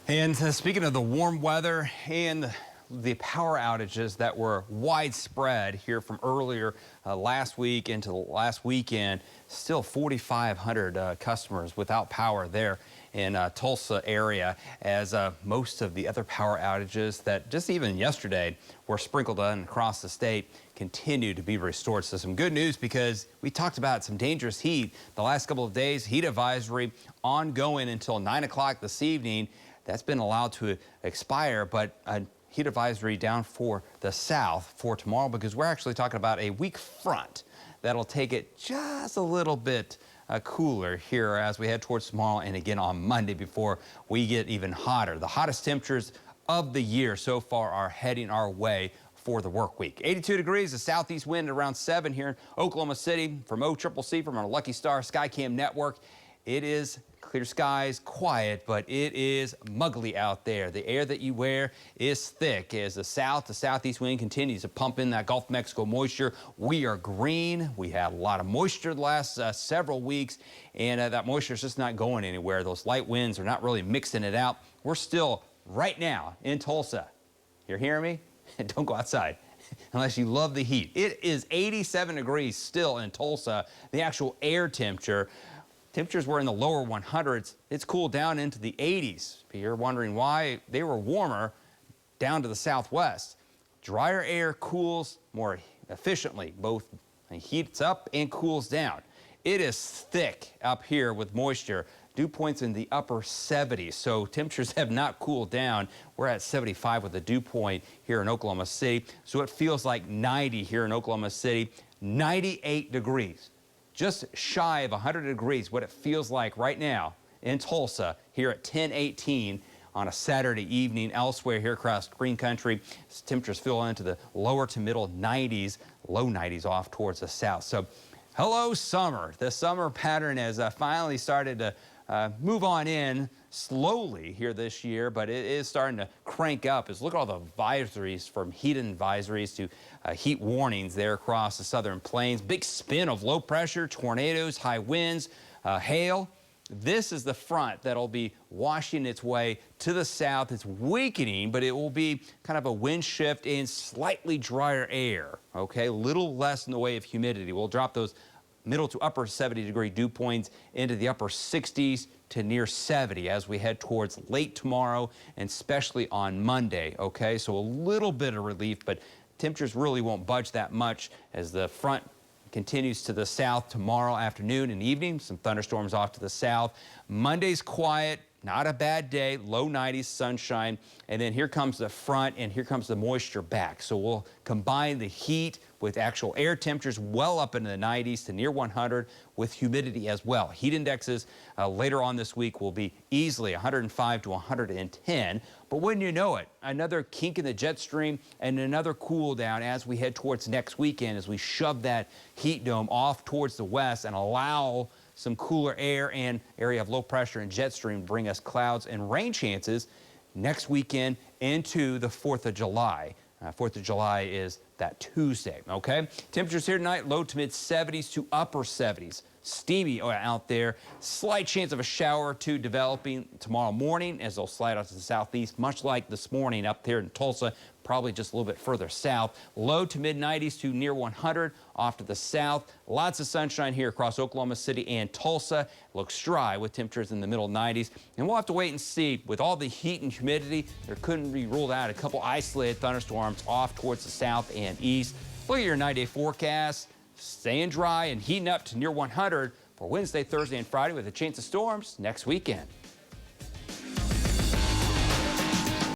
And speaking of the warm weather and the power outages that were widespread here from earlier last week into the last weekend, still 4,500 customers without power there in Tulsa area, as most of the other power outages that just even yesterday were sprinkled on across the state continue to be restored. So some good news, because we talked about some dangerous heat the last couple of days. Heat advisory ongoing until 9 o'clock this evening. That's been allowed to expire, but a heat advisory down for the south for tomorrow, because we're actually talking about a weak front that'll take it just a little bit cooler here as we head towards tomorrow and again on Monday before we get even hotter. The hottest temperatures of the year so far are heading our way for the work week. 82 degrees, a southeast wind around 7 here in Oklahoma City. From OCCC, from our Lucky Star Skycam network, it is clear skies, quiet, but it is muggly out there. The air that you wear is thick as the southeast wind continues to pump in that Gulf of Mexico moisture. We are green. We had a lot of moisture the last several weeks, and that moisture is just not going anywhere. Those light winds are not really mixing it out. We're still right now in Tulsa. You're hearing me? Don't go outside unless you love the heat. It is 87 degrees still in Tulsa. The actual air temperatures were in the lower 100s. It's cooled down into the 80s. If you're wondering why, they were warmer down to the southwest. Drier air cools more efficiently. Both heats up and cools down. It is thick up here with moisture. Dew points in the upper 70s, so temperatures have not cooled down. We're at 75 with a dew point here in Oklahoma City, so it feels like 90 here in Oklahoma City. 98 degrees. Just shy of 100 degrees, what it feels like right now in Tulsa here at 10:18 on a Saturday evening. Elsewhere here across green country, temperatures feel into the lower to middle 90s, low 90s off towards the south. So hello summer. The summer pattern has finally started to move on in slowly here this year, but it is starting to crank up. Look at all the advisories, from heat advisories to heat warnings there across the southern plains. Big spin of low pressure, tornadoes, high winds, hail. This is the front that'll be washing its way to the south. It's weakening, but it will be kind of a wind shift in slightly drier air. Okay, a little less in the way of humidity. We'll drop those middle to upper 70-degree dew points into the upper 60s to near 70 as we head towards late tomorrow and especially on Monday. Okay, so a little bit of relief, but temperatures really won't budge that much as the front continues to the south tomorrow afternoon and evening. Some thunderstorms off to the south. Monday's quiet. Not a bad day, low 90s, sunshine, and then here comes the front and here comes the moisture back. So we'll combine the heat with actual air temperatures well up into the 90s to near 100 with humidity as well. Heat indexes later on this week will be easily 105 to 110, but wouldn't you know it, another kink in the jet stream and another cool down as we head towards next weekend as we shove that heat dome off towards the west and allow some cooler air and area of low pressure and jet stream bring us clouds and rain chances next weekend into the 4th of July. 4th of July is that Tuesday, okay? Temperatures here tonight, low to mid 70s to upper 70s. Steamy out there. Slight chance of a shower or two developing tomorrow morning as they'll slide out to the southeast, much like this morning up here in Tulsa, probably just a little bit further south. Low to mid 90s to near 100 off to the south. Lots of sunshine here across Oklahoma City and Tulsa. Looks dry with temperatures in the middle 90s. And we'll have to wait and see. With all the heat and humidity, there couldn't be ruled out a couple isolated thunderstorms off towards the south and east. Look at your 9-day forecast. Staying dry and heating up to near 100 for Wednesday, Thursday, and Friday with a chance of storms next weekend.